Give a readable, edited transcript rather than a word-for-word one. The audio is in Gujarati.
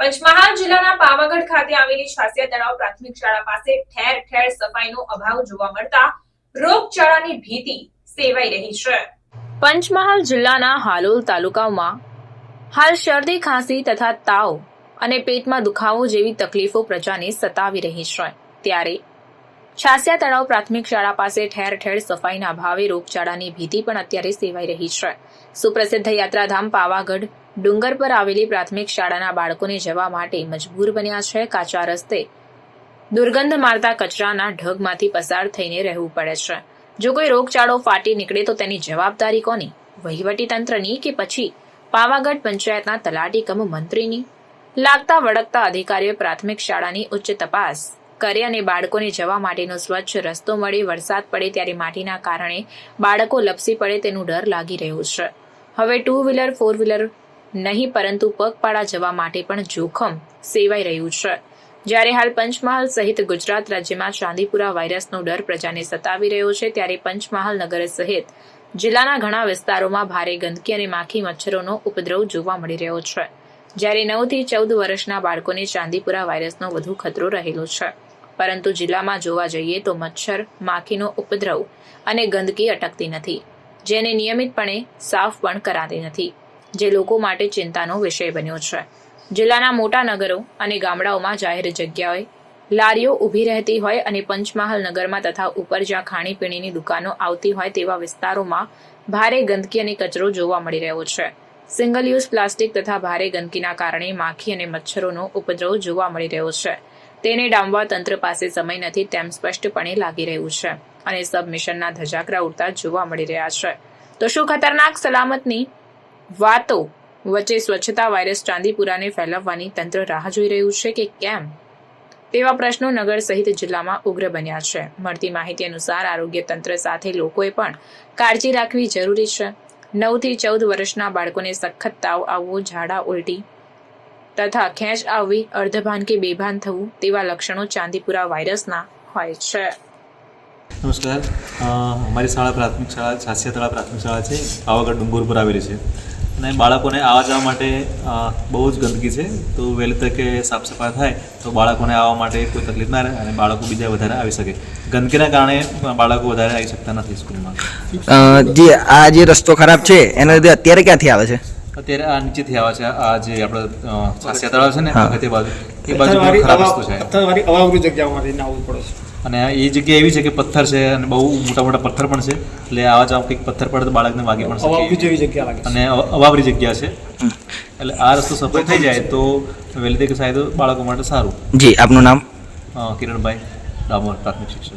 પંચમહાલ જિલ્લાના પાવાગઢ ખાતે આવેલી છાસિયા તળાવ પ્રાથમિક શાળા પાસે ઠેર ઠેર સફાઈનો અભાવ જોવા મળતા રોગચાળાની ભીતિ સેવાઈ રહી છે। પંચમહાલ જિલ્લાના હાલોલ તાલુકામાં હાલ શરદી ખાંસી તથા તાવ અને પેટમાં દુખાવો જેવી તકલીફો પ્રજાને સતાવી રહી છે। ત્યારે છાસિયા તળાવ પ્રાથમિક શાળા પાસે ઠેર ઠેર સફાઈના અભાવે રોગચાળાની ભીતિ પણ અત્યારે સેવાઈ રહી છે। સુપ્રસિદ્ધ યાત્રાધામ પાવાગઢ ડુંગર પર આવેલી પ્રાથમિક શાળાના બાળકોને જવા માટે મજબૂર બન્યા છે। કાચા રસ્તે દુર્ગંધ મારતા કચરાના ઢગમાંથી પસાર થઈને રહેવું પડે છે। જો કોઈ રોગચાળો ફાટી નીકળે તો તેની જવાબદારી કોની? વહીવટી તંત્રની કે પછી પાવાગઢ પંચાયતના તલાટી કમ મંત્રીની? લાગતા વળગતા અધિકારીઓ પ્રાથમિક શાળાની ઉચ્ચ તપાસ કરે અને બાળકોને જવા માટેનો સ્વચ્છ રસ્તો મળે। વરસાદ પડે ત્યારે માટીના કારણે બાળકો લપસી પડે તેનું ડર લાગી રહ્યો છે। હવે 2 વ્હીલર 4 વ્હીલર નહીં પરંતુ પગપાળા જવા માટે પણ જોખમ સેવાઈ રહ્યું છે। જ્યારે હાલ પંચમહાલ સહિત ગુજરાત રાજ્યમાં ચાંદીપુરા વાયરસનો ડર પ્રજાને સતાવી રહ્યો છે, ત્યારે પંચમહાલ નગર સહિત જિલ્લાના ઘણા વિસ્તારોમાં ભારે ગંદકી અને માખી મચ્છરોનો ઉપદ્રવ જોવા મળી રહ્યો છે। જ્યારે 9 થી 14 વર્ષના બાળકોને ચાંદીપુરા વાયરસનો વધુ ખતરો રહેલો છે, પરંતુ જિલ્લામાં જોવા જઈએ તો મચ્છર માખીનો ઉપદ્રવ અને ગંદકી અટકતી નથી, જેને નિયમિતપણે સાફ પણ કરાતી નથી, જે લોકો માટે ચિંતાનો વિષય બન્યો છે। જિલ્લાના મોટા નગરો અને ગામડાઓમાં જાહેર જગ્યાએ લારીઓ ઊભી રહેતી હોય અને પંચમહાલ નગરમાં તથા ઉપર જ્યાં ખાણીપીણીની દુકાનો આવતી હોય તેવા વિસ્તારોમાં ભારે ગંદકી અને કચરો જોવા મળી રહ્યો છે। સિંગલ યુઝ પ્લાસ્ટિક તથા ભારે ગંદકીના કારણે માખી અને મચ્છરોનો ઉપદ્રવ જોવા મળી રહ્યો છે। તેને ડામવા તંત્ર પાસે સમય નથી તેમ સ્પષ્ટપણે લાગી રહ્યું છે અને સબમિશનના ધજાગરા ઉડતા જોવા મળી રહ્યા છે। તો શું ખતરનાક સલામતની વાતો વચ્ચે સ્વચ્છતા વાયરસ ચાંદીપુરાને ફેલાવવાની તંત્ર રાહ જોઈ રહ્યું છે કે કેમ? તેવા પ્રશ્નો નગર સહિત જિલ્લામાં ઉગ્ર બન્યા છે। મળતી માહિતી અનુસાર આરોગ્ય તંત્ર સાથે લોકોએ પણ કાળજી રાખવી જરૂરી છે। 9 થી 14 વર્ષના બાળકોને સખત તાવ આવવો, ઝાડા ઉલટી તથા ખેંચ આવવી, અર્ધભાન કે બેભાન થવું તેવા લક્ષણો ચાંદીપુરા વાયરસના હોય છે। નમસ્કાર, અમારી શાળા પ્રાથમિક શાળા છાસિયા તળાવ પ્રાથમિક શાળા છે, પાવાગઢ ડુંગર પર આવેલી છે અને બાળકોને આવવા જવા માટે બહુ જ ગંદકી છે। તો વહેલી તકે સાફ સફાઈ થાય તો બાળકોને આવવા માટે કોઈ તકલીફ ના રહે અને બાળકો બીજા વધારે આવી શકે। ગંદકીના કારણે બાળકો વધારે આવી શકતા નથી સ્કૂલમાં। જે આ જે રસ્તો ખરાબ છે એના લીધે અત્યારે ક્યાંથી આવે છે? અત્યારે આ નીચેથી આવે છે, આ જે આપણે છાસિયા તળાવ છે ને તે બાજુ, એ બાજુ ખરાબ રસ્તો છે અવાવરૂ જગ્યાઓમાંથી આવવું પડે છે અને એ જગ્યા એવી છે કે પથ્થર છે અને બહુ મોટા મોટા પથ્થર પણ છે, એટલે આવા જવા કંઈક પથ્થર પડે તો બાળકને વાગી પણ શકે જેવી જગ્યા લાગે અને અવાવરી જગ્યા છે। એટલે આ રસ્તો સફળ થઈ જાય તો વહેલી તકે સાહેબ બાળકો માટે સારું। જી, આપનું નામ? કિરણભાઈ ડામોર, પ્રાથમિક શિક્ષક।